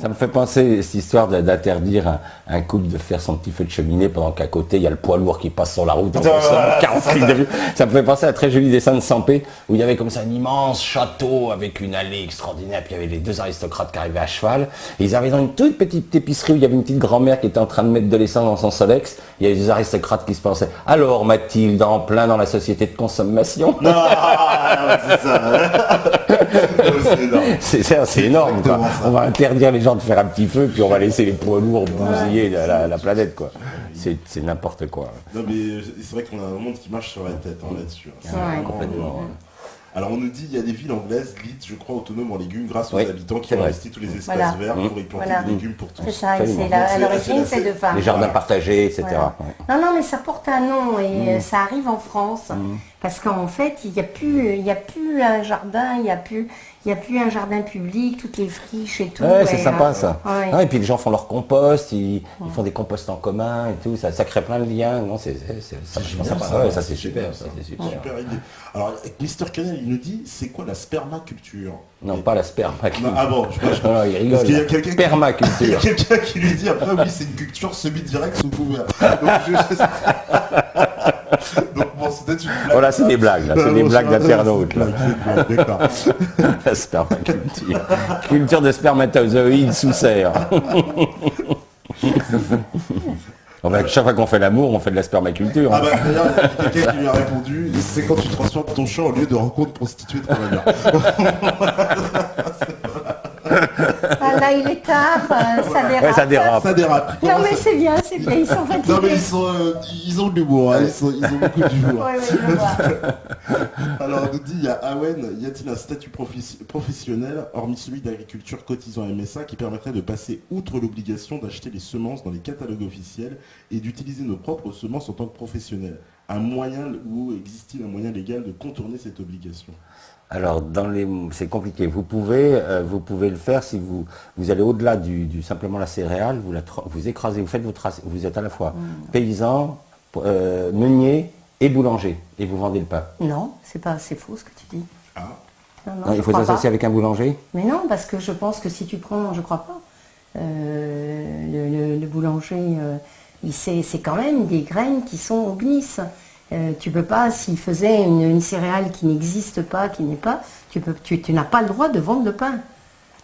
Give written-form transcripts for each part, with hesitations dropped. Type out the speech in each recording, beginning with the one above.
Ça me fait penser, cette histoire d'interdire un couple de faire son petit feu de cheminée pendant qu'à côté, il y a le poids lourd qui passe sur la route. Ça me fait penser à un très joli dessin de Sampé, où il y avait comme ça un immense château avec une allée extraordinaire, puis il y avait les deux aristocrates qui arrivaient à cheval, et ils arrivaient dans une toute petite épicerie où il y avait une petite grand-mère qui était en train de mettre de l'essence dans son Solex. Il y avait des aristocrates qui se pensaient « Alors Mathilde, en plein dans la société de consommation ?» Non, c'est ça. C'est énorme, quoi. On va interdire les gens de faire un petit feu, puis on va laisser les poids lourds bousiller la planète, quoi. C'est n'importe quoi. Non, mais c'est vrai qu'on a un monde qui marche sur la tête là-dessus. Complètement. Alors on nous dit qu'il y a des villes anglaises, Leeds, je crois, autonomes en légumes grâce aux Oui, habitants qui c'est ont vrai. investi tous les espaces verts pour y planter des légumes pour tous. C'est ça, et Absolument. à l'origine, c'est de femmes. Les jardins partagés, etc. Voilà. Ouais. Non, mais ça porte un nom et ça arrive en France. Parce qu'en fait, il n'y a plus un jardin, il n'y a plus un jardin public, toutes les friches et tout. Ouais, c'est sympa ça. Ouais. Ah, et puis les gens font leur compost, ils font des composts en commun et tout, ça crée plein de liens. Non, c'est génial, sympa. ça. Ouais, ça c'est super. Ça, c'est super. Super idée. Alors, Mister Canel, il nous dit, c'est quoi la spermaculture? Non, pas la spermaculture. Non, ah bon, Non, il rigole. Parce qu'il y a quelqu'un qui- Permaculture. Il y a quelqu'un qui lui dit après, oui, c'est une culture semi-directe sous couvert. Donc bon, c'est peut-être une blague. Voilà, c'est des blagues, là. C'est des blagues d'internautes, là. D'accord. La spermaculture. Culture de spermatozoïdes sous serre. Chaque fois qu'on fait l'amour, on fait de la spermaculture. Ah bah d'ailleurs, il y a quelqu'un qui lui a répondu, c'est quand tu transformes ton chat au lieu de rencontre prostituée de travailleurs. Ah là, il est tard, ça dérape. Ouais, ça dérape. Ça dérape. Non, mais c'est bien, ils sont fatigués. Non mais ils ont de l'humour, hein. ils ont beaucoup d'humour. Ouais, je vois. Alors on nous dit, il y a Awen, y a-t-il un statut professionnel, hormis celui d'agriculture cotisant MSA, qui permettrait de passer outre l'obligation d'acheter les semences dans les catalogues officiels et d'utiliser nos propres semences en tant que professionnels? Un moyen, ou existe-t-il un moyen légal de contourner cette obligation? Alors, c'est compliqué. Vous pouvez le faire si vous allez au-delà du simplement la céréale, vous écrasez, vous êtes à la fois paysan, meunier et boulanger, et vous vendez le pain. Non, c'est faux ce que tu dis. Ah. Non, Il je faut crois s'associer pas. avec un boulanger. Mais non, parce que je pense que si tu prends, je crois pas, le boulanger, c'est quand même des graines qui sont au gnis. Tu peux pas, s'il faisait une céréale qui n'existe pas, qui n'est pas, tu n'as pas le droit de vendre le pain.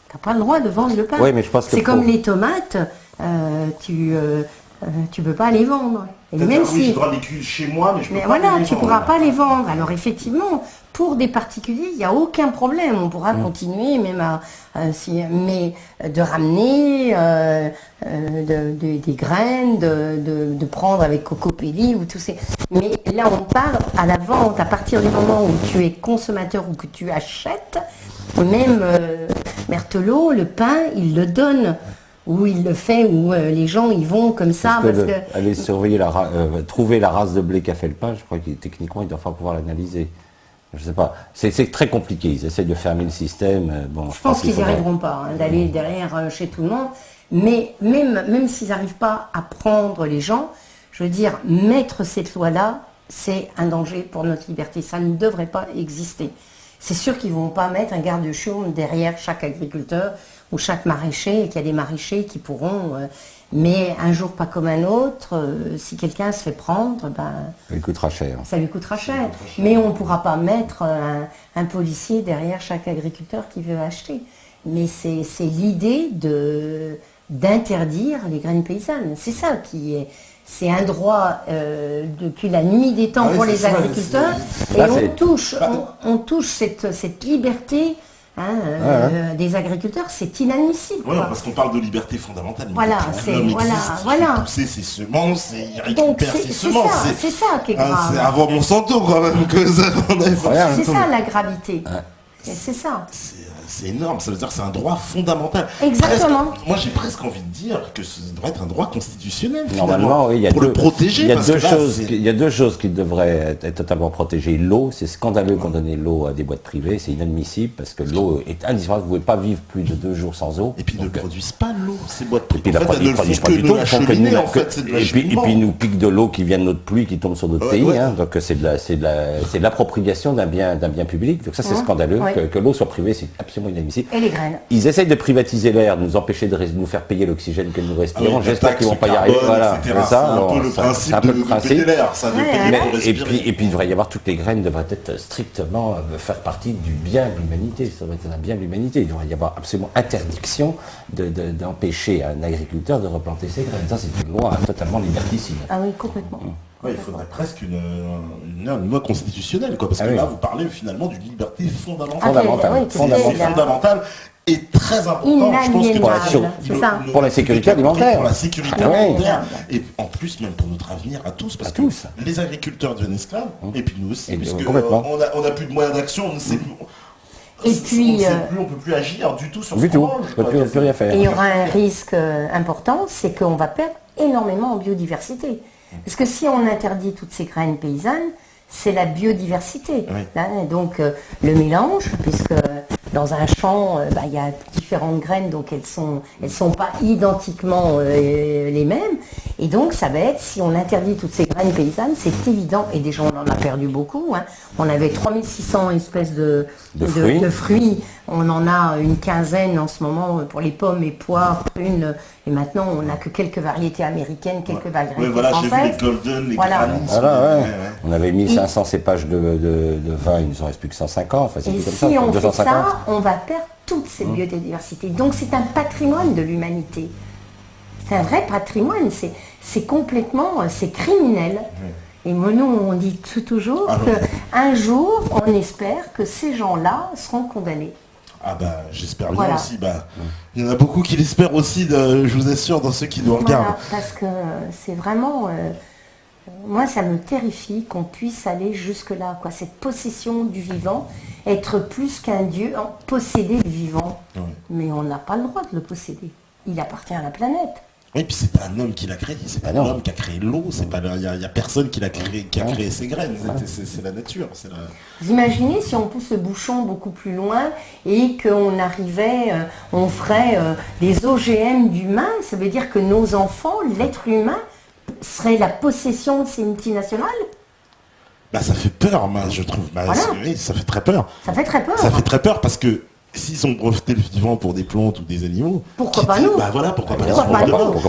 Tu n'as pas le droit de vendre le pain. Oui, mais je pense que c'est comme les tomates, tu peux pas les vendre. Et même Oui, si, j'ai le droit de les cuire chez moi, mais je peux mais pas voilà, les tu ne vendre. pourras pas les vendre. Alors effectivement, pour des particuliers, il n'y a aucun problème. On pourra continuer même mais de ramener des graines, de prendre avec Cocopelli ou tout ces. Mais là, on parle à la vente, à partir du moment où tu es consommateur ou que tu achètes, même Berthelot, le pain, il le donne. Où il le fait, où les gens y vont comme ça. Aller surveiller trouver la race de blé qu'a fait le pain, je crois que techniquement, ils doivent pas pouvoir l'analyser. Je sais pas. C'est très compliqué. Ils essayent de fermer le système. Bon, je pense qu'ils n'y arriveront pas, d'aller derrière chez tout le monde. Mais même s'ils n'arrivent pas à prendre les gens, je veux dire, mettre cette loi-là, c'est un danger pour notre liberté. Ça ne devrait pas exister. C'est sûr qu'ils ne vont pas mettre un garde-chou derrière chaque agriculteur ou chaque maraîcher, et qu'il y a des maraîchers qui pourront... mais un jour pas comme un autre, si quelqu'un se fait prendre, ça lui coûtera cher. Ça lui coûtera cher. Mais on ne pourra pas mettre un policier derrière chaque agriculteur qui veut acheter. Mais c'est l'idée d'interdire les graines paysannes. C'est ça qui est... C'est un droit depuis la nuit des temps pour les agriculteurs. Et on touche cette liberté des agriculteurs, c'est inadmissible. Ouais, parce qu'on parle de liberté fondamentale. Voilà, voilà. Pousser ses semences, et il récupère ses semences. C'est ça qui est grave. C'est avant Monsanto quand même que ça. C'est ça la gravité. C'est ça. C'est énorme, ça veut dire que c'est un droit fondamental. Exactement. Moi j'ai presque envie de dire que ça devrait être un droit constitutionnel. Normalement, oui, il y a pour le protéger. Il y a deux choses qui devraient être totalement protégées. L'eau, c'est scandaleux qu'on donne l'eau à des boîtes privées, c'est inadmissible parce que l'eau est indispensable. Vous ne pouvez pas vivre plus de 2 jours sans eau. Et puis ils ne produisent pas l'eau, ces boîtes privées. Et puis en fait, ils ne produisent pas du tout. Et puis ils nous piquent de l'eau qui vient de notre pluie, qui tombe sur notre pays. Donc c'est de l'appropriation d'un bien public. Donc ça c'est scandaleux que l'eau soit privée, c'est absolument absolument inadmissible. Et les graines. Ils essayent de privatiser l'air, de nous empêcher de nous faire payer l'oxygène que nous respirons. Ah oui, J'espère qu'ils vont pas y carbone, arriver. Voilà, etc. c'est ça. C'est un peu le principe de payer l'air, ça, de payer pour Et respirer. puis il devrait y avoir toutes les graines devraient être strictement faire partie du bien de l'humanité. Ça devrait être un bien de l'humanité. Il devrait y avoir absolument interdiction d'empêcher un agriculteur de replanter ses graines. Ça, c'est une loi totalement liberticide. Ah oui, complètement. Ouais, il faudrait presque une loi constitutionnelle, quoi, parce que là, vous parlez finalement d'une liberté fondamentale. Fondamentale et très importante, je pense que pour la sécurité alimentaire. Pour la sécurité alimentaire, et en plus même pour notre avenir à tous, parce que les agriculteurs deviennent esclaves, et puis nous aussi, puisque on n'a plus de moyens d'action, on ne sait plus. Et puis, on peut plus agir du tout sur ce du tout, mange, on peut plus rien faire. Et il y aura un risque important, c'est qu'on va perdre énormément en biodiversité. Parce que si on interdit toutes ces graines paysannes, c'est la biodiversité. Hein, donc le mélange, puisque dans un champ, il y a différentes graines, donc elles sont pas identiquement les mêmes. Et donc ça va être, si on interdit toutes ces graines paysannes, c'est évident, et déjà on en a perdu beaucoup. Hein. On avait 3600 espèces de fruits. On en a une quinzaine en ce moment pour les pommes et poires, prunes. Et maintenant, on n'a que quelques variétés américaines, quelques variétés françaises. J'ai vu les golden, les granny. On avait 1500 cépages de vin, il nous en reste plus que 150. Enfin, et si on fait ça, on va perdre toute cette biodiversité. Donc c'est un patrimoine de l'humanité. C'est un vrai patrimoine. C'est complètement, c'est criminel. Et nous, on dit toujours qu'un jour, on espère que ces gens-là seront condamnés. Ah bah j'espère bien aussi. Il y en a beaucoup qui l'espèrent aussi, je vous assure, dans ceux qui nous regardent. Parce que c'est vraiment... moi, ça me terrifie qu'on puisse aller jusque-là. Cette possession du vivant, être plus qu'un dieu, posséder le vivant. Mais on n'a pas le droit de le posséder. Il appartient à la planète. Oui, puis c'est pas un homme qui l'a créé, c'est pas l'homme qui a créé l'eau, il y a personne qui a créé ses graines, c'est la nature. Vous imaginez si on pousse le bouchon beaucoup plus loin et qu'on arrivait, on ferait des OGM d'humains, ça veut dire que nos enfants, l'être humain, serait la possession de ces multinationales? Ça fait peur, moi, je trouve. Oui, ça fait très peur. Ça fait très peur. Ça fait très peur parce que s'ils ont breveté le vivant pour des plantes ou des animaux, pourquoi pas nous? Pourquoi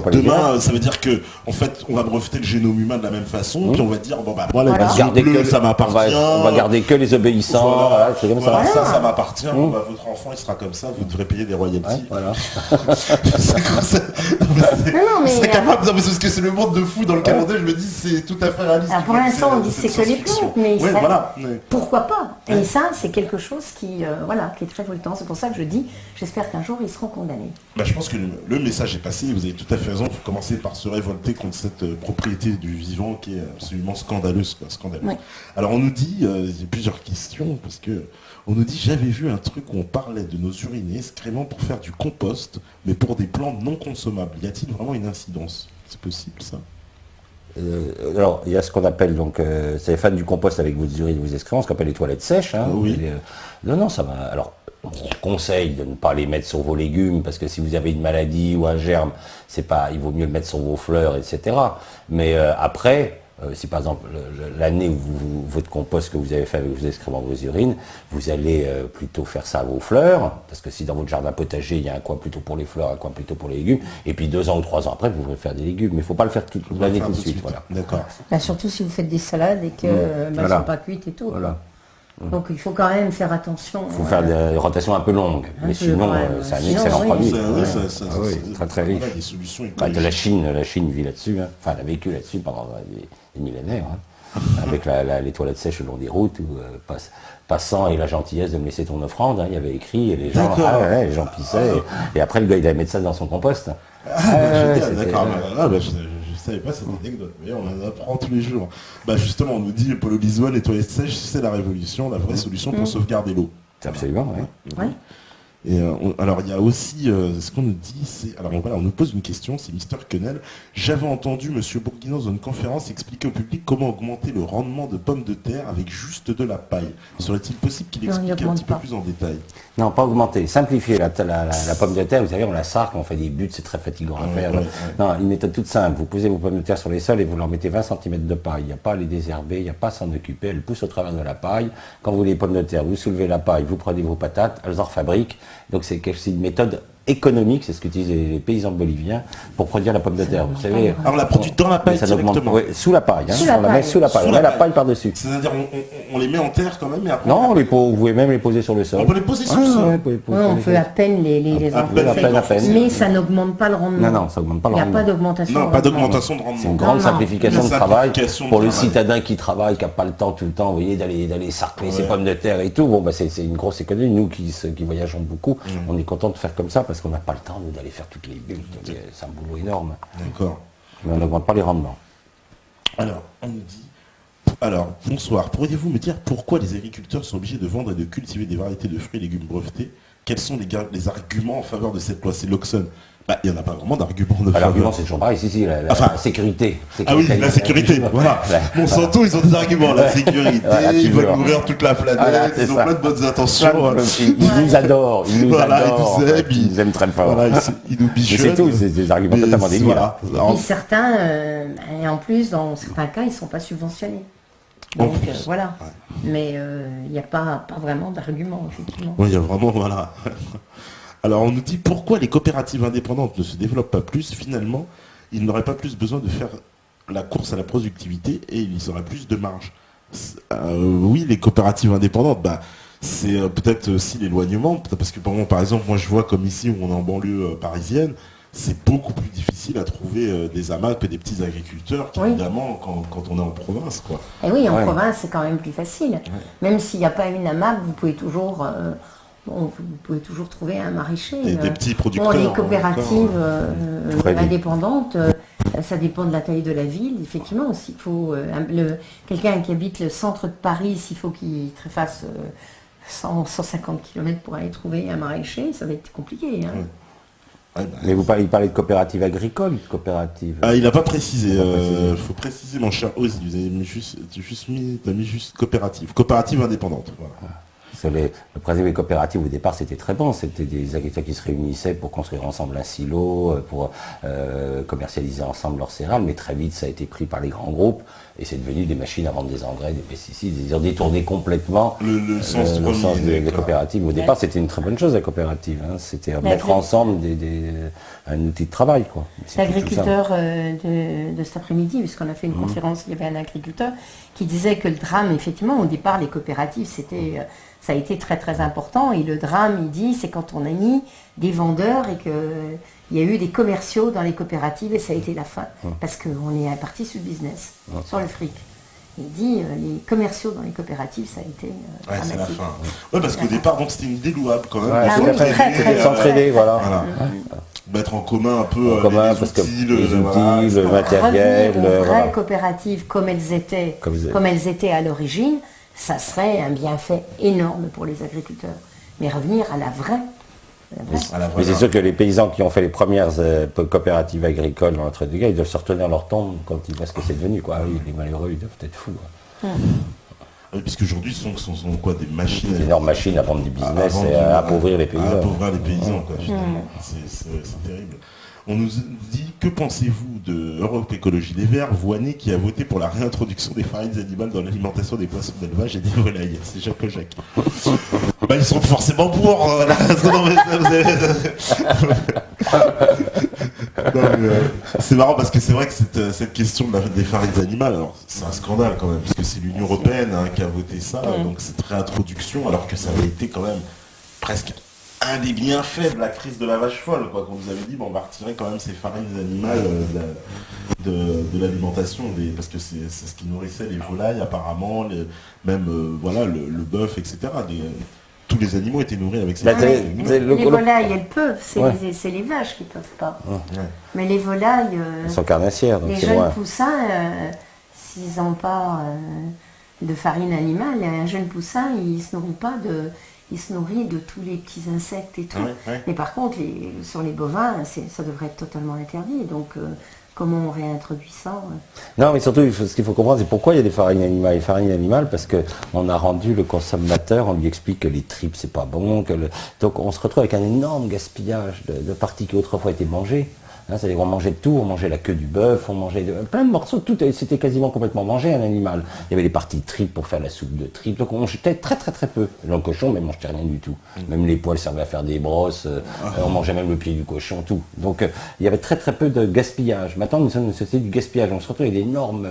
pas demain, ça veut dire que en fait, on va breveter le génome humain de la même façon, puis on va dire moi la vision bleue, ça m'appartient. On va garder que les obéissants. C'est comme ça. Ça m'appartient. Votre enfant, il sera comme ça. Vous devrez payer des royalties. C'est capable. Non, mais parce que c'est le monde de fou dans lequel on est. Je me dis, c'est tout à fait réaliste. Pour l'instant, on dit c'est que les plantes, mais pourquoi pas? Et ça, c'est quelque chose qui est très voltant. C'est pour ça que je dis, j'espère qu'un jour, ils seront condamnés. Je pense que le message est passé, vous avez tout à fait raison, il faut commencer par se révolter contre cette propriété du vivant qui est absolument scandaleuse. Oui. Alors on nous dit, il y a plusieurs questions, parce que on nous dit, j'avais vu un truc où on parlait de nos urines et excréments pour faire du compost, mais pour des plantes non consommables. Y a-t-il vraiment une incidence? C'est possible ça? Alors, il y a ce qu'on appelle, c'est les fans du compost avec vos urines et vos excréments, ce qu'on appelle les toilettes sèches. Oui. Non, ça va. Alors, on conseille de ne pas les mettre sur vos légumes, parce que si vous avez une maladie ou un germe, il vaut mieux le mettre sur vos fleurs, etc. Mais après, si par exemple, l'année où votre compost que vous avez fait avec vos excréments, vos urines, vous allez plutôt faire ça à vos fleurs, parce que si dans votre jardin potager, il y a un coin plutôt pour les fleurs, un coin plutôt pour les légumes, et puis 2 ans ou 3 ans après, vous pourrez faire des légumes. Mais il ne faut pas le faire toute l'année tout de suite. Voilà. D'accord. Surtout si vous faites des salades et qu'elles ne sont pas cuites et tout. Voilà. Donc il faut quand même faire attention. Il faut faire des rotations un peu longues, mais sinon c'est un excellent produit. Très très riche. Des solutions la Chine vit là-dessus, enfin elle a vécu là-dessus pendant des millénaires, avec les toilettes sèches le long des routes, où passant et la gentillesse de me laisser ton offrande, il y avait écrit et les gens pissaient, et après le gars il allait mettre ça dans son compost. D'accord. Je savais pas cette anecdote, mais on en apprend tous les jours. Justement, on nous dit Paulo Lisbonne, les toilettes sèches, c'est la révolution, la vraie solution pour sauvegarder l'eau. Absolument, oui. Et alors il y a aussi ce qu'on nous dit, c'est alors voilà, on nous pose une question, c'est Mister Quenel. J'avais entendu Monsieur Bourguignon dans une conférence expliquer au public comment augmenter le rendement de pommes de terre avec juste de la paille. Serait-il possible qu'il Non, il explique un petit peu augmente pas. plus en détail? Non, pas augmenter, simplifier la pomme de terre. Vous savez, on la sarque, on fait des buts, c'est très fatigant à faire. ouais. Non, une méthode toute simple. Vous posez vos pommes de terre sur les sols et vous leur mettez 20 cm de paille. Il n'y a pas à les désherber, il n'y a pas à s'en occuper. Elles poussent au travers de la paille. Quand vous voulez les pommes de terre, vous soulevez la paille, vous prenez vos patates, elles en refabriquent. Donc c'est une méthode économique, c'est ce qu'utilisent les paysans boliviens pour produire la pomme de terre. Vous savez, Alors on la produit dans la paille ça n'augmente directement. ouais, sous la paille. Hein, Sous la on la met paille. sous la paille. Sous On la met la paille. paille par-dessus. C'est-à-dire on les met en terre quand même, mais après Non, vous pouvez même les poser sur le sol. on peut les poser sur Ah, le sol. ouais, vous pouvez poser Ouais, on les peut choses. à peine les À peine, enfoncer, à peine. mais ça n'augmente pas le rendement. Non, ça augmente pas le Il n'y a rendement. pas d'augmentation. Non, de pas rendement. d'augmentation de C'est une rendement. grande Non, simplification une de travail simplification de pour le travail. citadin qui travaille, qui n'a pas le temps tout le temps, vous voyez, d'aller sarcler ses Ouais. pommes de terre et tout. Bon, bah, c'est une grosse économie. Nous qui voyageons beaucoup, on est content de faire comme ça parce qu'on n'a pas le temps nous, d'aller faire toutes les bulles. C'est un boulot énorme. D'accord. Mais on n'augmente pas les rendements. Alors, on nous dit... Alors, bonsoir. Pourriez-vous me dire pourquoi les agriculteurs sont obligés de vendre et de cultiver des variétés de fruits et légumes brevetés? Quels sont les arguments en faveur de cette loi? C'est l'Oxon. Bah, il n'y en a pas vraiment d'arguments de faveur. L'argument, c'est toujours pareil. Si, Enfin, la sécurité. Ah oui, la sécurité, voilà. Monsanto, ils ont des arguments, la sécurité, Voilà, ils veulent toujours. nourrir toute la planète, Voilà, c'est ils ont ça. plein de bonnes intentions. Ils nous adorent. Ils nous Voilà, adorent. Ils nous aiment très fort. Voilà, ils nous Mais bichonnent. c'est tout, c'est des arguments Mais totalement débiles. voilà. Et certains, et en plus, dans certains cas, ils ne sont pas subventionnés. Donc plus. voilà. Mais il n'y a pas vraiment d'argument, effectivement. Oui, il y a vraiment, voilà. Alors, on nous dit pourquoi les coopératives indépendantes ne se développent pas plus. Finalement, ils n'auraient pas plus besoin de faire la course à la productivité et ils auraient plus de marge. Oui, les coopératives indépendantes, bah, c'est peut-être aussi l'éloignement. Parce que par exemple, moi je vois comme ici où on est en banlieue parisienne, c'est beaucoup plus difficile à trouver des AMAP et des petits agriculteurs qu'évidemment quand on est en province, quoi. Et oui, en Ouais. province, c'est quand même plus facile. Même s'il n'y a pas une AMAP, vous pouvez toujours, vous pouvez toujours trouver un maraîcher. Et des petits producteurs. Bon, les coopératives Très bien. indépendantes, ça dépend de la taille de la ville. Effectivement, s'il faut quelqu'un qui habite le centre de Paris, s'il faut qu'il fasse 150 km pour aller trouver un maraîcher, ça va être compliqué. Hein. Ouais. Ouais, bah, Mais il parlait de coopérative agricole, de coopérative. Ah, il n'a pas précisé. Il a pas précisé. Faut préciser, mon cher Ozzy. Vous avez mis t'as mis juste coopérative. Coopérative indépendante. Voilà. Le principe des coopératives au départ c'était très bon, c'était des agriculteurs qui se réunissaient pour construire ensemble un silo, pour commercialiser ensemble leurs céréales, mais très vite ça a été pris par les grands groupes et c'est devenu des machines à vendre des engrais, des pesticides, ils ont détourné complètement Le sens premier, des quoi. coopératives. Au départ c'était une très bonne chose la coopérative, hein. C'était mettre ensemble un outil de travail, quoi. Mais c'est plus tout ça. L'agriculteur de cet après-midi, puisqu'on a fait une conférence, il y avait un agriculteur qui disait que le drame, effectivement, au départ, les coopératives, ça a été très très important. Et le drame, il dit, c'est quand on a mis des vendeurs et qu'il y a eu des commerciaux dans les coopératives et ça a été la fin. Parce qu'on est parti sur le business, sur le fric. Il dit, les commerciaux dans les coopératives, ça a été Ouais, c'est la dramatique. fin. Ouais, parce qu'au départ, donc c'était une idée louable quand même. Ouais, de Ah tout oui, à fait. très, C'était très, de s'entraider, voilà. Voilà. Mettre en commun un peu En commun, les parce que outils, les voilà, outils, le etc. matériel, Revenir aux vraies voilà. coopératives comme elles étaient, Comme elles étaient à l'origine, ça serait un bienfait énorme pour les agriculteurs. Mais revenir à la vraie. À la Mais c'est vraie- sûr que les paysans qui ont fait les premières coopératives agricoles dans l'entre-deux-guerres, ils doivent se retourner dans leur tombe quand ils voient ce que c'est devenu, quoi. Ah oui, les malheureux, ils doivent être fous, quoi. Oui, puisqu'aujourd'hui, ce sont quoi, des machines Des énormes machines à vendre du business vendre et à appauvrir les paysans. À appauvrir les paysans, quoi, finalement. C'est terrible. On nous dit, que pensez-vous de Europe Écologie Les Verts, Voinet, qui a voté pour la réintroduction des farines animales dans l'alimentation des poissons d'élevage et des volailles? C'est Jacques Jacques. Bah, ils sont forcément pour. Non, mais, c'est marrant parce que c'est vrai que cette question des farines animales, alors c'est un scandale quand même, parce que c'est l'Union Européenne qui a voté ça, donc cette réintroduction, alors que ça avait été quand même presque un des bienfaits de la crise de la vache folle, quoi, qu'on nous avait dit, bon, on va retirer quand même ces farines animales de l'alimentation, parce que c'est ce qui nourrissait les volailles apparemment, même voilà, le bœuf, etc. Tous les animaux étaient nourris avec ces Bah, farines. Les volailles, elles peuvent, c'est Ouais. les vaches qui ne peuvent pas. Ouais. Mais les volailles, Ils sont carnassières, donc les c'est jeunes moins. poussins, s'ils n'ont pas de farine animale, un jeune poussin, il ne se nourrit pas il se nourrit de tous les petits insectes et tout. Ouais. Mais par contre, sur les bovins, ça devrait être totalement interdit. Donc, comment on réintroduit ça Non, mais surtout, ce qu'il faut comprendre, c'est pourquoi il y a des farines animales. Les farines animales, parce qu'on a rendu le consommateur, on lui explique que les tripes, c'est pas bon. Donc on se retrouve avec un énorme gaspillage de parties qui autrefois étaient mangées. Hein, c'est-à-dire qu'on mangeait de tout, on mangeait la queue du bœuf, on mangeait plein de morceaux, c'était quasiment complètement mangé, un animal. Il y avait les parties de tripes pour faire la soupe de tripes, donc on jetait très très très peu. Le cochon, mais on ne jetait rien du tout. Même les poils servaient à faire des brosses, on mangeait même le pied du cochon, tout. Donc il y avait très très peu de gaspillage. Maintenant, nous sommes une société du gaspillage. On se retrouve avec des normes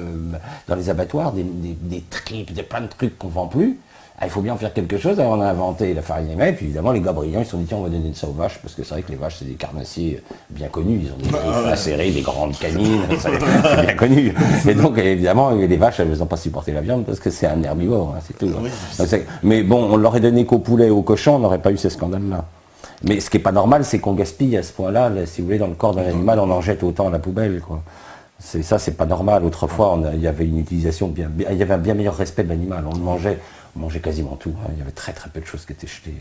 dans les abattoirs, des tripes, plein de trucs qu'on ne vend plus. Ah, il faut bien en faire quelque chose. Alors on a inventé la farine animale, puis évidemment les gars brillants, ils se sont dit tiens, on va donner ça aux vaches, parce que c'est vrai que les vaches c'est des carnassiers bien connus, ils ont des griffes acérées, des grandes canines, c'est bien connu. Et donc évidemment les vaches elles n'ont pas supporté la viande parce que c'est un herbivore, hein, c'est tout. Oui, Donc, mais bon, on l'aurait donné qu'au poulet, au cochon, on n'aurait pas eu ces scandales-là. Mais ce qui n'est pas normal, c'est qu'on gaspille à ce point-là, si vous voulez, dans le corps d'un animal, on en jette autant à la poubelle, quoi. C'est pas normal. Autrefois, il y avait une utilisation il y avait un bien meilleur respect de l'animal. On mangeait quasiment tout. Hein. Il y avait très très peu de choses qui étaient jetées.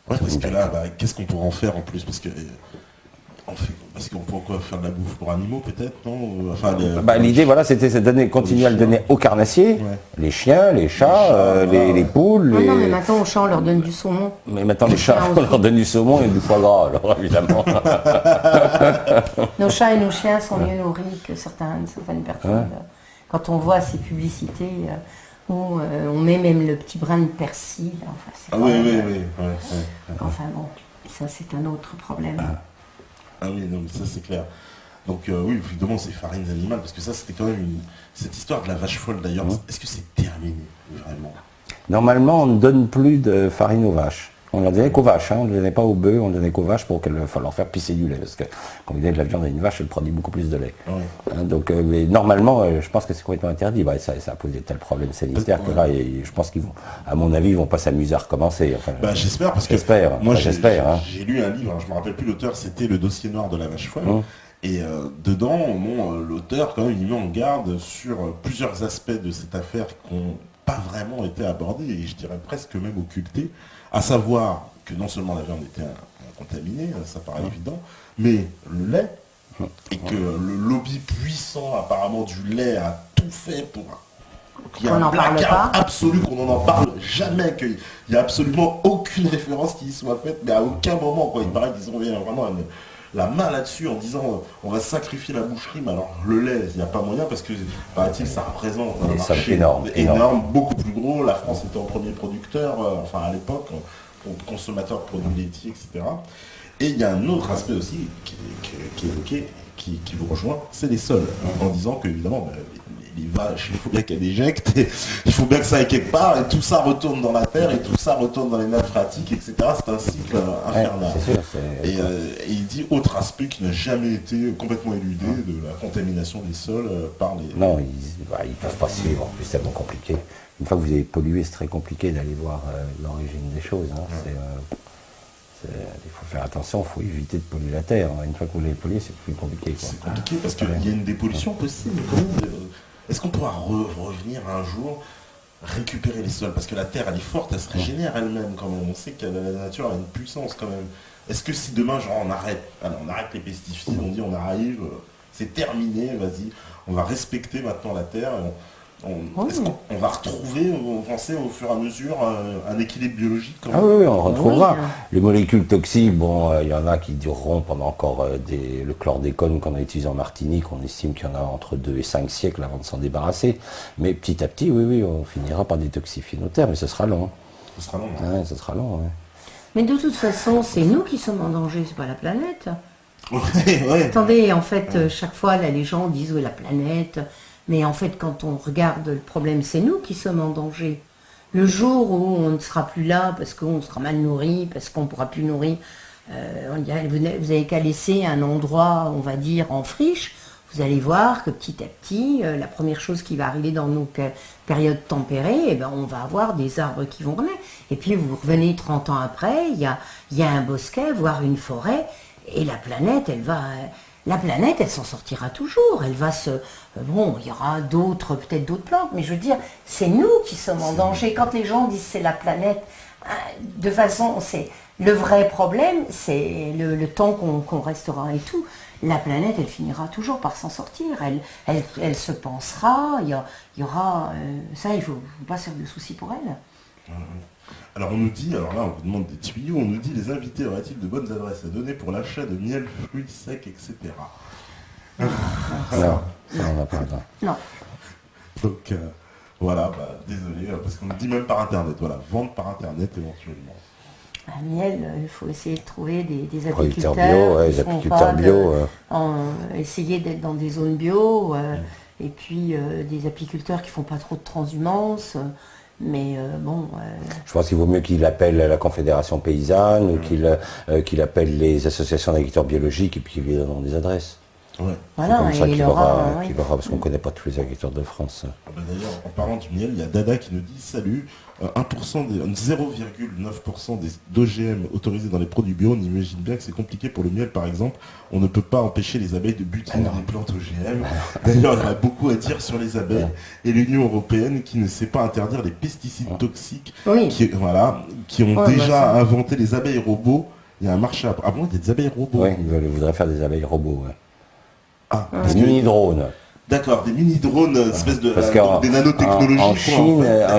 Ouais, parce que là, qu'est-ce qu'on pourrait en faire en plus? Parce qu'on pourrait faire de la bouffe pour animaux, peut-être, non? Enfin, l'idée, voilà, c'était de continuer à le donner aux carnassiers, les chiens, les chats, les poules. Non, mais maintenant aux chats, on leur donne du saumon. Mais maintenant, les chats, on leur donne du saumon et du foie gras, alors évidemment. Nos chats et nos chiens sont mieux nourris que certaines personnes. Ouais. Quand on voit ces publicités où on met même le petit brin de persil. Enfin, oui. Enfin bon, ça c'est un autre problème. Ah oui, non, mais ça c'est clair. Donc oui, évidemment, c'est farines animales, parce que ça c'était quand même cette histoire de la vache folle d'ailleurs. Est-ce que c'est terminé, vraiment? Normalement, on ne donne plus de farine aux vaches. On ne leur donnait qu'aux vaches, hein. On ne donnait pas aux bœufs, on ne donnait qu'aux vaches pour qu'il faut leur faire pisser du lait. Parce que quand vous donnez de la viande à une vache, elle produit beaucoup plus de lait. Hein, donc, mais normalement, je pense que c'est complètement interdit. Ça a posé tel problème sanitaire que là, je pense qu'ils vont, à mon avis, ils ne vont pas s'amuser à recommencer. Enfin, j'espère, parce que moi j'ai lu un livre, je ne me rappelle plus l'auteur, c'était Le dossier noir de la vache folle. Et dedans, l'auteur, quand même, il met en garde sur plusieurs aspects de cette affaire qui n'ont pas vraiment été abordés, et je dirais presque même occultés. À savoir que non seulement la viande était contaminée, ça paraît évident, mais le lait, et que le lobby puissant apparemment du lait a tout fait pour qu'il y ait un placard absolu, qu'on n'en parle jamais, qu'il n'y a absolument aucune référence qui y soit faite, mais à aucun moment, quoi. Il paraît qu'ils ont vraiment la main là-dessus en disant on va sacrifier la boucherie, mais alors le lait, il n'y a pas moyen, parce que paraît-il ça représente un marché énorme, beaucoup plus gros. La France était en premier producteur, enfin à l'époque, consommateur de produits laitiers, etc. Et il y a un autre aspect aussi qui est évoqué, qui vous rejoint, c'est les sols, en disant que évidemment les vaches, il faut bien qu'elles déjectent, il faut bien que ça aille quelque part, et tout ça retourne dans la terre, et tout ça retourne dans les nappes phréatiques, etc. C'est un cycle infernal. Et il dit autre aspect qui n'a jamais été complètement éludé, de la contamination des sols par les... Non, ils ne peuvent pas suivre, en plus c'est tellement compliqué. Une fois que vous avez pollué, c'est très compliqué d'aller voir l'origine des choses. Hein. Il faut faire attention, il faut éviter de polluer la terre. Une fois que vous l'avez pollué, c'est plus compliqué. C'est compliqué parce qu'il y a une dépollution possible. Est-ce qu'on pourra revenir un jour, récupérer les sols? Parce que la terre, elle est forte, elle se régénère elle-même quand même. On sait que la nature a une puissance quand même. Est-ce que si demain, genre, on arrête les pesticides, on dit on arrive, c'est terminé, vas-y, on va respecter maintenant la terre, est-ce qu'on va retrouver, vous pensez, au fur et à mesure, un équilibre biologique quand même? Oui, on retrouvera. Les molécules toxiques, il y en a qui dureront pendant encore le chlordécone qu'on a utilisé en Martinique, on estime qu'il y en a entre 2 et 5 siècles avant de s'en débarrasser. Mais petit à petit, oui, on finira par détoxifier nos terres, mais ce sera long. Ce sera long. Ouais, ce sera long, ouais. Mais de toute façon, c'est nous qui sommes en danger, c'est pas la planète. Ouais. Attendez, en fait, chaque fois, là, les gens disent la planète. Mais en fait, quand on regarde le problème, c'est nous qui sommes en danger. Le jour où on ne sera plus là parce qu'on sera mal nourri, parce qu'on ne pourra plus nourrir, vous n'avez qu'à laisser un endroit, on va dire, en friche. Vous allez voir que petit à petit, la première chose qui va arriver dans nos périodes tempérées, on va avoir des arbres qui vont renaître. Et puis vous revenez 30 ans après, il y a un bosquet, voire une forêt, et la planète, elle s'en sortira toujours. Elle va il y aura peut-être d'autres plantes, mais je veux dire, c'est nous qui sommes en danger. Quand les gens disent c'est la planète, de façon, le vrai problème, c'est le temps qu'on restera et tout. La planète, elle finira toujours par s'en sortir. Elle se pensera. Il y aura ça. Il faut pas se faire de soucis pour elle. Alors on nous dit, alors là on vous demande des tuyaux, on nous dit les invités auraient-ils de bonnes adresses à donner pour l'achat de miel, fruits secs, etc. Non, ça on n'a pas le droit. Non. Donc voilà, désolé, parce qu'on nous dit même par internet, voilà, vendre par internet éventuellement. Un miel, il faut essayer de trouver des Producteurs apiculteurs bio, ouais, qui les font apiculteurs pas bio. essayer d'être dans des zones bio, et puis des apiculteurs qui font pas trop de transhumance. Mais Je pense qu'il vaut mieux qu'il appelle la Confédération paysanne ou qu'il appelle les associations d'agriculteurs biologiques et puis qu'il lui donne des adresses. Ouais. voilà, C'est comme ça et qu'il il aura, aura, parce qu'on ne connaît pas tous les agriculteurs de France. D'ailleurs, en parlant du miel, il y a Dada qui nous dit salut, 0,9% d'OGM autorisés dans les produits bio, on imagine bien que c'est compliqué pour le miel par exemple. On ne peut pas empêcher les abeilles de butiner des plantes OGM. D'ailleurs, il y a beaucoup à dire sur les abeilles. Et l'Union européenne qui ne sait pas interdire les pesticides toxiques, qui ont déjà inventé les abeilles robots. Il y a un marché à... Ah bon, il y a des abeilles robots. Oui, ils voudraient faire des abeilles robots. Ouais. Des mini-drones. D'accord, des mini-drones, espèce de des En nanotechnologies.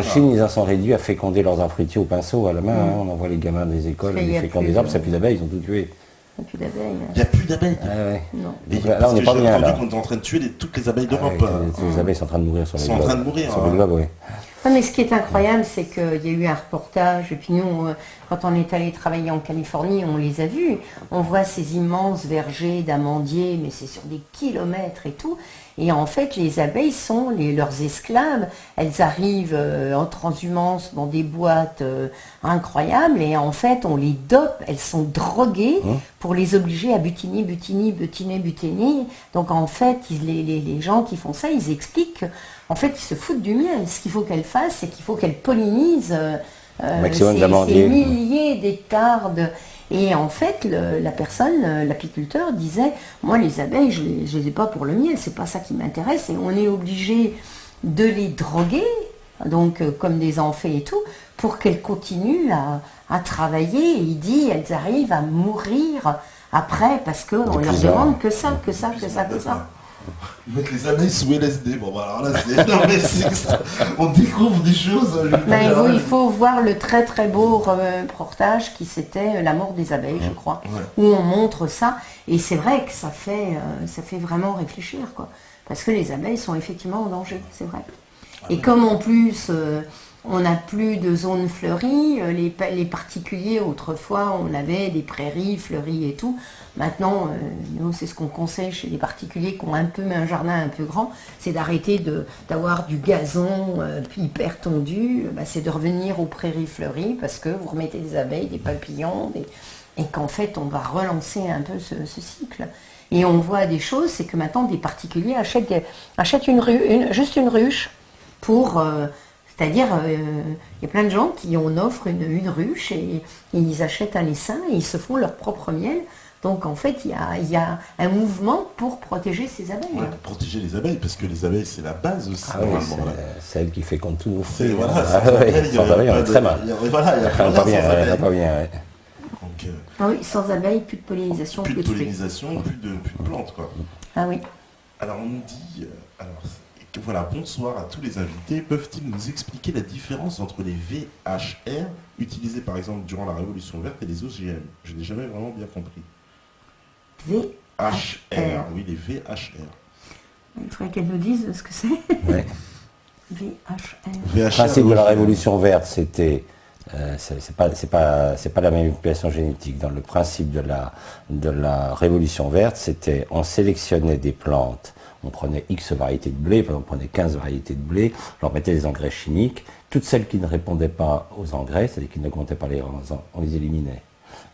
Chine, ils en sont réduits à féconder leurs arbres fruitiers au pinceau à la main. On envoie les gamins des écoles, ils fécondent des arbres, ça plus d'abeilles, ils ont tout tué. Il n'y a plus d'abeilles. Il n'y a plus d'abeilles. Non. Et là, on n'est pas bien. Là. On est en train de tuer toutes les abeilles d'Europe. Les abeilles sont en train de mourir sur le globe. Sont en train de mourir. Sur le globe, oui. Non, mais ce qui est incroyable, c'est qu'il y a eu un reportage, et puis nous, quand on est allé travailler en Californie, on les a vus. On voit ces immenses vergers d'amandiers, mais c'est sur des kilomètres et tout. Et en fait, les abeilles sont leurs esclaves. Elles arrivent en transhumance dans des boîtes incroyables, et en fait, on les dope, elles sont droguées pour les obliger à butiner. Donc en fait, les gens qui font ça, ils expliquent en fait, ils se foutent du miel. Ce qu'il faut qu'elles fassent, c'est qu'il faut qu'elles pollinisent ces milliers d'hectares de... Et en fait, l'apiculteur disait, moi les abeilles, je les ai pas pour le miel, c'est pas ça qui m'intéresse, et on est obligé de les droguer, donc comme des amphés et tout, pour qu'elles continuent à travailler. Et il dit, elles arrivent à mourir après, parce qu'on leur demande que ça. Mettre les abeilles sous LSD, bon bah alors là on découvre des choses. Il faut voir le très très beau reportage qui c'était La mort des abeilles, je crois, où on montre ça, et c'est vrai que ça fait vraiment réfléchir, quoi, parce que les abeilles sont effectivement en danger, c'est vrai. Et comme en plus on n'a plus de zones fleuries, les particuliers, autrefois on avait des prairies fleuries et tout. Maintenant, nous c'est ce qu'on conseille chez les particuliers qui ont un jardin un peu grand, c'est d'arrêter d'avoir du gazon hyper tondu, c'est de revenir aux prairies fleuries, parce que vous remettez des abeilles, des papillons, et qu'en fait on va relancer un peu ce cycle. Et on voit des choses, c'est que maintenant des particuliers achètent juste une ruche pour... C'est-à-dire, il y a plein de gens qui en offrent une ruche, et ils achètent un essaim et ils se font leur propre miel. Donc en fait, il y a un mouvement pour protéger ces abeilles. Ouais, pour protéger les abeilles, parce que les abeilles, c'est la base aussi. C'est elle qui fait contre tout. Sans abeilles, on est très mal. Voilà, il n'y a pas bien. Oui, sans abeilles, plus de pollinisation, plus de pollinisation, plus de plantes, quoi. Ah oui. Alors on nous dit... Voilà, bonsoir à tous les invités. Peuvent-ils nous expliquer la différence entre les VHR, utilisés par exemple durant la Révolution verte, et les OGM? Je n'ai jamais vraiment bien compris. VHR, oui, les VHR. Il faudrait qu'elle nous dise ce que c'est. Ouais. VHR. Le principe de la Révolution verte, c'était... c'est pas la manipulation génétique. Dans le principe de la Révolution verte, c'était on sélectionnait des plantes. On prenait X variétés de blé, par exemple on prenait 15 variétés de blé, on leur mettait des engrais chimiques. Toutes celles qui ne répondaient pas aux engrais, c'est-à-dire qui n'augmentaient pas les rendements, on les éliminait.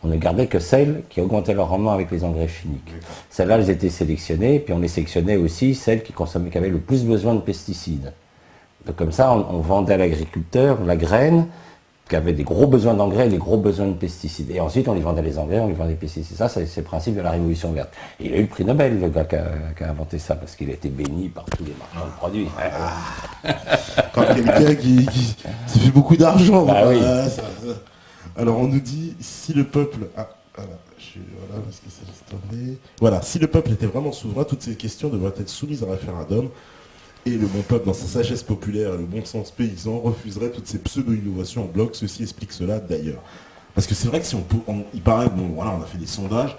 On ne gardait que celles qui augmentaient leur rendement avec les engrais chimiques. Celles-là, elles étaient sélectionnées, puis on les sélectionnait aussi celles qui avaient le plus besoin de pesticides. Donc comme ça, on vendait à l'agriculteur la graine qui avait des gros besoins d'engrais et des gros besoins de pesticides. Et ensuite, on lui vendait les engrais, on lui vendait les pesticides. Ça, c'est le principe de la Révolution verte. Et il a eu le prix Nobel, le gars qui a inventé ça, parce qu'il a été béni par tous les marchands de produits. Quand quelqu'un qui fait beaucoup d'argent, oui. Alors on nous dit, si le peuple... voilà, parce que ça laisse tomber. Voilà, si le peuple était vraiment souverain, toutes ces questions devraient être soumises à référendum. Et le bon peuple, dans sa sagesse populaire et le bon sens paysan, refuserait toutes ces pseudo-innovations en bloc. Ceci explique cela d'ailleurs. Parce que c'est vrai que si il paraît, bon voilà, on a fait des sondages.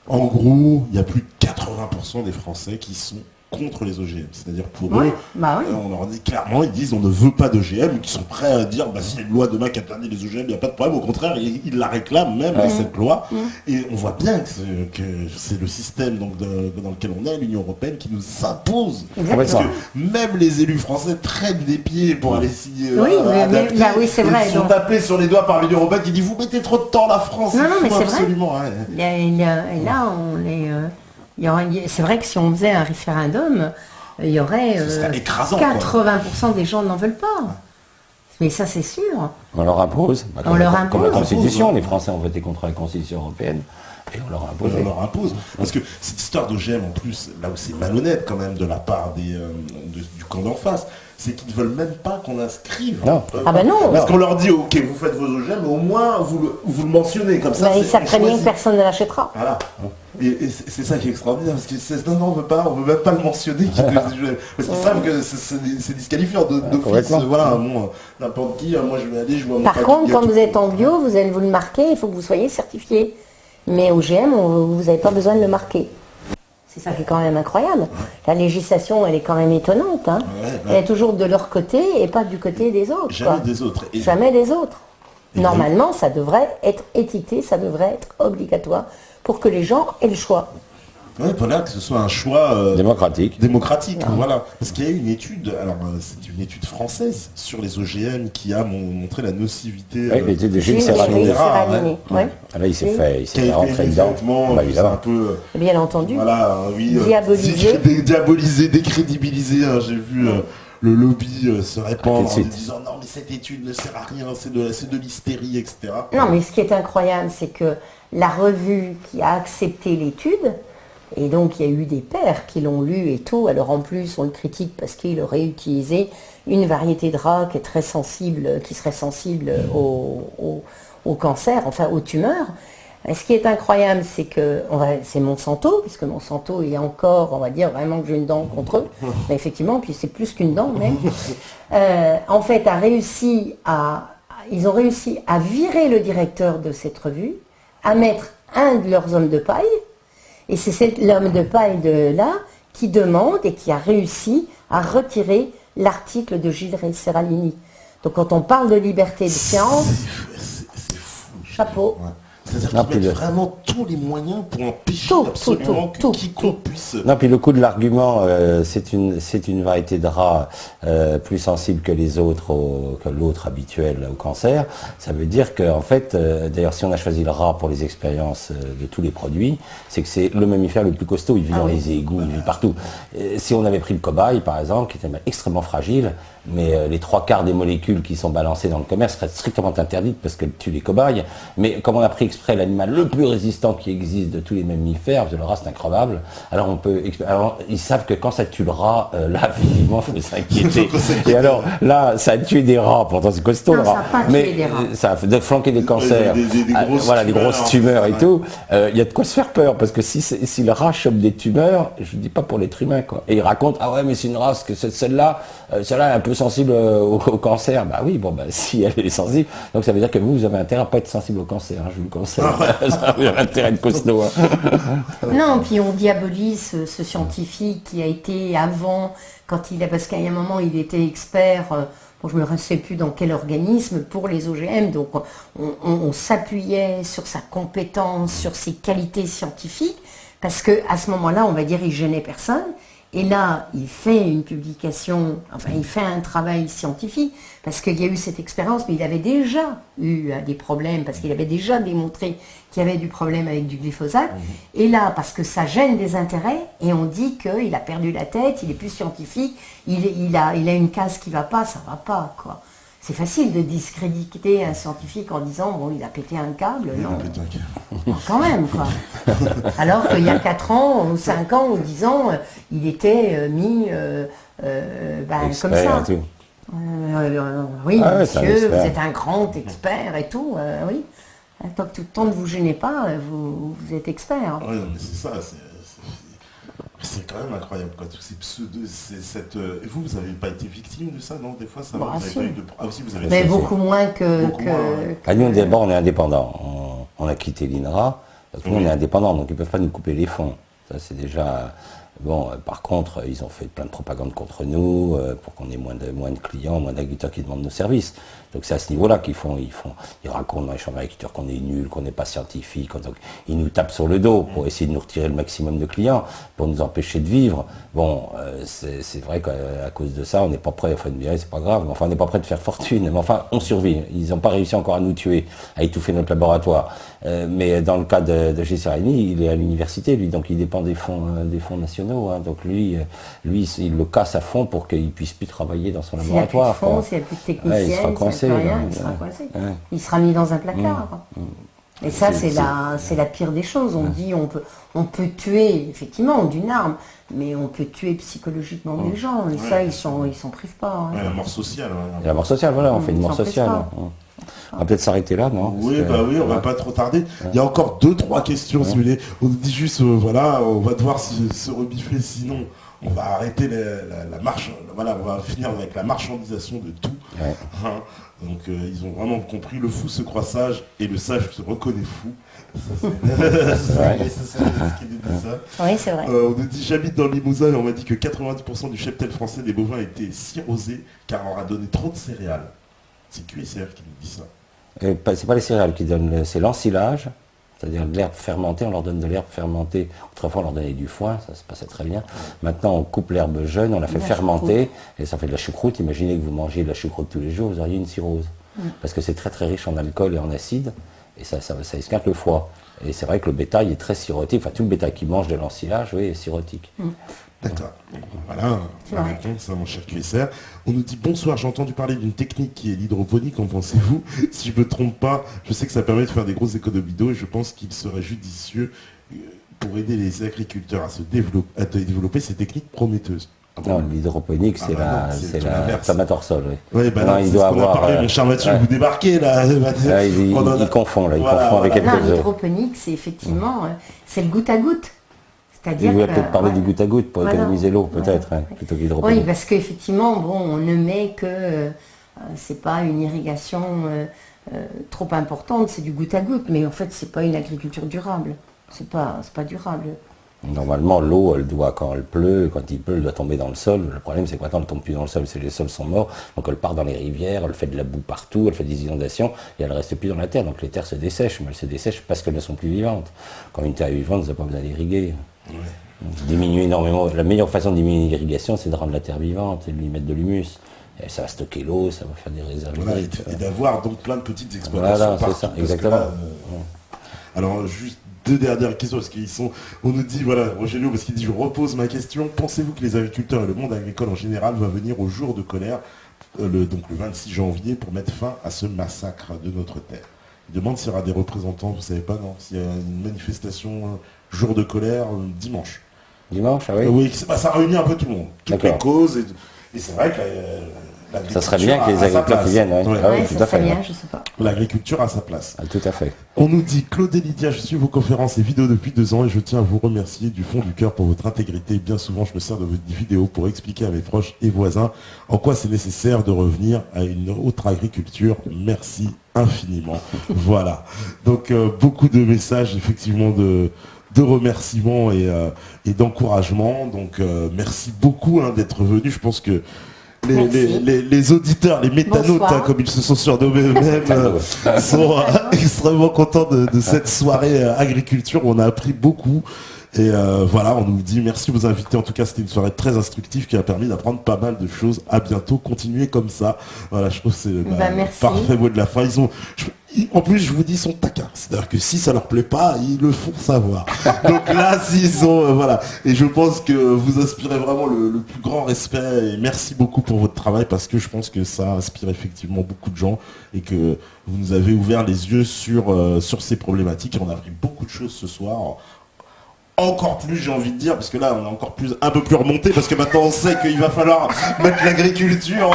En gros, il y a plus de 80% des Français qui sont contre les OGM. C'est-à-dire pour eux, on leur dit clairement, ils disent on ne veut pas d'OGM, qui sont prêts à dire s'il y a une loi demain qui interdit les OGM, il n'y a pas de problème. Au contraire, ils la réclament même cette loi. Et on voit bien que c'est le système donc, dans lequel on est, l'Union Européenne, qui nous impose. Parce que même les élus français traînent des pieds pour aller signer. Oui, c'est vrai. Ils sont tapés sur les doigts par l'Union Européenne qui dit vous mettez trop de temps la France. Non, mais c'est absolument. Vrai. Et là, on est... c'est vrai que si on faisait un référendum, il y aurait 80% des gens n'en veulent pas. Mais ça, c'est sûr. On leur impose. On leur impose. Comme la Constitution, les Français ont voté contre la Constitution européenne. Et on leur impose. On leur impose. Parce que cette histoire d'OGM, en plus, là où c'est malhonnête quand même de la part du camp d'en face, c'est qu'ils ne veulent même pas qu'on inscrive. Non. Non. Parce qu'on leur dit, ok, vous faites vos OGM, mais au moins vous le mentionnez comme ça. Ils savent très bien que personne ne l'achètera. Voilà. Et c'est ça qui est extraordinaire, parce que non, on veut même pas le mentionner. Parce qu'ils savent que c'est disqualifiant d'office. Voilà, n'importe qui, moi je vais aller, je vois mon Par contre, quand vous êtes en bio, vous allez vous le marquer, il faut que vous soyez certifié. Mais OGM, vous n'avez pas besoin de le marquer. C'est ça qui est quand même incroyable. La législation, elle est quand même étonnante. Hein. Elle est toujours de leur côté et pas du côté des autres. Jamais des autres. Jamais des autres. Normalement, ça devrait être étiqueté, ça devrait être obligatoire pour que les gens aient le choix. Oui, voilà, que ce soit un choix démocratique. Voilà. Parce qu'il y a eu une étude, alors c'est une étude française sur les OGM qui a montré la nocivité. Oui, l'étude de Gilles Serralini. Là, il s'est rentré dedans. Un peu, bien entendu. Voilà, diabolisé, décrédibilisé. J'ai vu le lobby se répandre en disant non mais cette étude ne sert à rien, c'est de l'hystérie, etc. Non, mais ce qui est incroyable, c'est que la revue qui a accepté l'étude, et donc il y a eu des pairs qui l'ont lu et tout, alors en plus on le critique parce qu'il aurait utilisé une variété de rats qui est très sensible, qui serait sensible au cancer, enfin aux tumeurs. Et ce qui est incroyable, c'est que c'est Monsanto, puisque Monsanto est encore, on va dire, vraiment que j'ai une dent contre eux, mais effectivement, puis c'est plus qu'une dent même, en fait ils ont réussi à virer le directeur de cette revue, à mettre un de leurs hommes de paille, et c'est l'homme de paille de là qui demande et qui a réussi à retirer l'article de Gilles Serralini. Donc quand on parle de liberté de science, c'est fou. Chapeau. Ouais. C'est-à-dire qu'ils mettent vraiment tous les moyens pour empêcher absolument que quiconque puisse... Non, puis le coup de l'argument, c'est une variété de rat plus sensible que les autres, que l'autre habituel au cancer. Ça veut dire qu'en fait, d'ailleurs, si on a choisi le rat pour les expériences de tous les produits, c'est que c'est le mammifère le plus costaud. Il vit dans les égouts, il vit partout. Si on avait pris le cobaye, par exemple, qui était extrêmement fragile, mais les 3/4 des molécules qui sont balancées dans le commerce seraient strictement interdites parce qu'elles tuent les cobayes. Mais comme on a pris exprès l'animal le plus résistant qui existe de tous les mammifères, parce que le rat c'est increvable, alors ils savent que quand ça tue le rat, là effectivement il faut s'inquiéter. Et alors là, ça a tué des rats, pourtant c'est costaud le rat. Mais ça a flanqué des cancers, des grosses tumeurs et tout. Il y a de quoi se faire peur, parce que si le rat chope des tumeurs, je ne dis pas pour l'être humain, quoi. Et il raconte, ah ouais mais c'est une race, que celle-là est un peu sensible au cancer. Bah oui, si elle est sensible, donc ça veut dire que vous avez intérêt à pas être sensible au cancer, je vous le conseille. Ça a intérêt de costaud. Non, puis on diabolise ce scientifique qui a été avant, parce qu'à un moment il était expert, je ne me sais plus dans quel organisme, pour les OGM, donc on s'appuyait sur sa compétence, sur ses qualités scientifiques, parce qu'à ce moment-là, on va dire, il gênait personne. Et là, il fait une publication, il fait un travail scientifique, parce qu'il y a eu cette expérience, mais il avait déjà eu des problèmes, parce qu'il avait déjà démontré qu'il y avait du problème avec du glyphosate. Et là, parce que ça gêne des intérêts, et on dit qu'il a perdu la tête, il est plus scientifique, il a une case qui ne va pas, ça ne va pas, quoi. C'est facile de discréditer un scientifique en disant il a pété un câble. Non, quand même, quoi. Alors qu'il y a 4 ans, ou 5 ans, ou 10 ans, il était mis comme ça. Oui, Ah ouais, c'est un monsieur, vous expert. êtes un grand expert et tout, oui. Tant que ne vous gênez pas, vous êtes expert. Ouais, non, mais c'est ça, c'est quand même incroyable, quoi, tous ces pseudos, et vous n'avez pas été victime de ça, non? Des fois, ça va, Bah, vous avez si. pas eu de... Ah aussi, vous avez Mais été- beaucoup moins que... Beaucoup moins, ouais. Ah, nous, d'abord, on est indépendants. On a quitté l'INRA, parce que nous, on est indépendants, donc ils ne peuvent pas nous couper les fonds. Ça, c'est déjà... Bon, par contre, ils ont fait plein de propagande contre nous, pour qu'on ait moins de clients, moins d'agriculteurs qui demandent nos services. Donc c'est à ce niveau-là ils racontent dans les chambres d'agriculture qu'on est nul, qu'on n'est pas scientifique. Donc ils nous tapent sur le dos pour essayer de nous retirer le maximum de clients, pour nous empêcher de vivre. Bon, c'est vrai qu'à cause de ça, on n'est pas prêt, enfin, c'est pas grave, mais enfin, on n'est pas prêt de faire fortune. Mais enfin, on survit. Ils n'ont pas réussi encore à nous tuer, à étouffer notre laboratoire. Mais dans le cas de G. Serrani, il est à l'université, lui, donc il dépend des fonds nationaux. Hein. Donc lui, il le casse à fond pour qu'il puisse plus travailler dans son S'il n'y a plus de laboratoire. fonds, quoi. s'il n'y a plus de Ouais, techniciens, il sera coincé. s'il n'y a plus rien, là. il sera coincé. Ouais. Il sera mis dans un placard. Et ça, C'est- c'est la pire des choses. On dit on peut tuer, effectivement, d'une arme, mais on peut tuer psychologiquement des gens. Et ça, ils s'en privent pas. Hein. Ouais, la mort sociale. Et la mort sociale, voilà, on fait une Ils mort s'en privent sociale. pas. On va peut-être s'arrêter là, non? Oui, Parce que- bah oui, on va pas trop tarder. Il y a encore 2-3 questions, si vous voulez. On nous dit juste, voilà, on va devoir se rebiffer, sinon on va arrêter la marche. Voilà, on va finir avec la marchandisation de tout. Ouais. Hein. Donc ils ont vraiment compris, le fou se croit sage et le sage se reconnaît fou. Ça, c'est vrai. c'est ce qui dit ça. Oui, c'est vrai. On nous dit, j'habite dans le Limousin et on m'a dit que 90% du cheptel français des bovins était cirrhosé car on leur a donné trop de céréales. C'est QSR qui nous dit ça. C'est pas les céréales qui donnent, c'est l'ensilage, c'est-à-dire de l'herbe fermentée, on leur donne de l'herbe fermentée. Autrefois, on leur donnait du foin, ça se passait très bien. Maintenant, on coupe l'herbe jeune, on la fait La fermenter, et ça fait de la choucroute. Imaginez que vous mangez de la choucroute tous les jours, vous auriez une cirrhose. Parce que c'est très très riche en alcool et en acide, et ça esquinte le foie. Et c'est vrai que le bétail est très cirrhotique, enfin tout le bétail qui mange de l'ensilage, oui, est cirrhotique. D'accord. Voilà, la vrai. réponse, hein, mon cher QSR. On nous dit, bonsoir, j'ai entendu parler d'une technique qui est l'hydroponie, qu'en pensez-vous? Si je me trompe pas, je sais que ça permet de faire des grosses économies d'eau et je pense qu'il serait judicieux pour aider les agriculteurs à développer ces techniques prometteuses. Ah bon? Non, l'hydroponique, Ah c'est bah non, c'est tout la l'inverse. tomate hors sol, oui. Ouais, bah Non, là, il c'est doit ce qu'on a avoir, parlé, mon cher Mathieu, ouais. vous débarquez là. Là, il On en a- confond, là, il Voilà, confond avec voilà. quelque Non, chose. l'hydroponique, c'est effectivement, c'est le goutte à goutte. Il C'est-à-dire voulait que, peut-être parler ouais. du goutte à goutte pour Voilà. économiser l'eau, Voilà. peut-être, hein, plutôt que Oui, l'hydroponique. parce qu'effectivement, bon, on ne met que c'est pas une irrigation trop importante, c'est du goutte à goutte, mais en fait, c'est pas une agriculture durable. C'est pas durable. Normalement, l'eau, elle doit, quand elle pleut, quand il pleut, elle doit tomber dans le sol. Le problème, c'est que maintenant, elle ne tombe plus dans le sol, c'est que les sols sont morts. Donc, elle part dans les rivières, elle fait de la boue partout, elle fait des inondations, et elle ne reste plus dans la terre. Donc, les terres se dessèchent, mais elles se dessèchent parce qu'elles ne sont plus vivantes. Quand une terre est vivante, vous n'avez pas besoin d'irriguer. Donc, diminuer énormément. La meilleure façon de diminuer l'irrigation, c'est de rendre la terre vivante et de lui mettre de l'humus. Et ça va stocker l'eau, ça va faire des réserves Voilà, hydriques. et d'avoir donc plein de petites exploitations Voilà, c'est partout, ça, parce que exactement. là, alors juste 2 dernières questions parce qu'ils sont. On nous dit voilà Rogelio parce qu'il dit je repose ma question. Pensez-vous que les agriculteurs et le monde agricole en général va venir au jour de colère donc le 26 janvier pour mettre fin à ce massacre de notre terre? Il demande s'il y aura des représentants, vous savez pas non? S'il y a une manifestation jour de colère dimanche. Dimanche, ah oui. Oui, ça réunit un peu tout le monde, toutes les D'accord. causes et c'est vrai que Ça serait bien que les a sa agriculteurs place. qui viennent, ouais. Ouais. Ah oui, Ouais, tout ça à serait fait. bien, Ouais. je sais pas. L'agriculture a sa place. Ah, tout à fait. On nous dit Claude et Lydia, je suis vos conférences et vidéos depuis 2 ans et je tiens à vous remercier du fond du cœur pour votre intégrité. Bien souvent, je me sers de vos vidéos pour expliquer à mes proches et voisins en quoi c'est nécessaire de revenir à une autre agriculture. Merci infiniment. Voilà. Donc, beaucoup de messages, effectivement, de remerciements et d'encouragement. Donc, merci beaucoup d'être venu. Je pense que Merci. les auditeurs, les métanotes, Bonsoir. comme ils se sont surnommés eux-mêmes, sont extrêmement contents de cette soirée agriculture où on a appris beaucoup. Et voilà, on nous dit merci aux invités. En tout cas, c'était une soirée très instructive qui a permis d'apprendre pas mal de choses. À bientôt, continuez comme ça. Voilà, je trouve que c'est le merci. parfait mot de la fin. En plus, je vous dis, ils sont taquins. C'est-à-dire que si ça leur plaît pas, ils le font savoir. Donc là, s'ils ont, voilà. Et je pense que vous inspirez vraiment le plus grand respect. Et merci beaucoup pour votre travail parce que je pense que ça inspire effectivement beaucoup de gens et que vous nous avez ouvert les yeux sur ces problématiques. Et on a appris beaucoup de choses ce soir. encore plus, j'ai envie de dire, parce que là on est encore plus, un peu plus remonté, parce que maintenant on sait qu'il va falloir mettre l'agriculture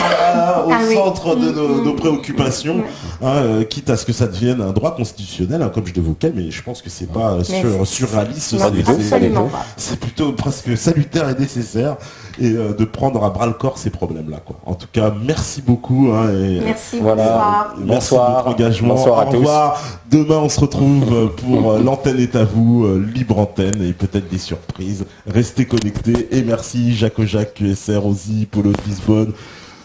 au centre de nos préoccupations, quitte à ce que ça devienne un droit constitutionnel, comme je l'évoquais, mais je pense que c'est pas surréaliste, c'est plutôt presque salutaire et nécessaire, et de prendre à bras le corps ces problèmes-là, quoi. En tout cas, merci beaucoup. Merci, voilà. Merci de votre engagement. Bonsoir à Au revoir. Demain, on se retrouve pour l'antenne est à vous, libre antenne et peut-être des surprises. Restez connectés et merci Jacques, QSR, Ozzy, Polo de Lisbonne,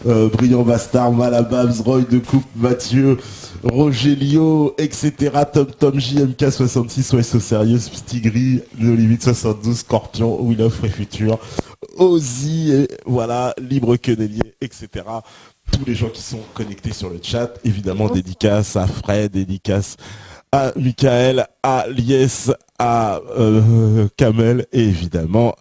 Brillant Bastard, Malababs, Roy de Coupe, Mathieu, Rogelio, etc. Tom, JMK 66, OS au sérieux, Stigri, No Limit 72, Scorpion, Will of Future, Ozzy, et voilà, Libre Quenelier, etc. Tous les gens qui sont connectés sur le chat, évidemment, dédicace à Fred, dédicace à Michael, à Lies, à Kamel, et évidemment,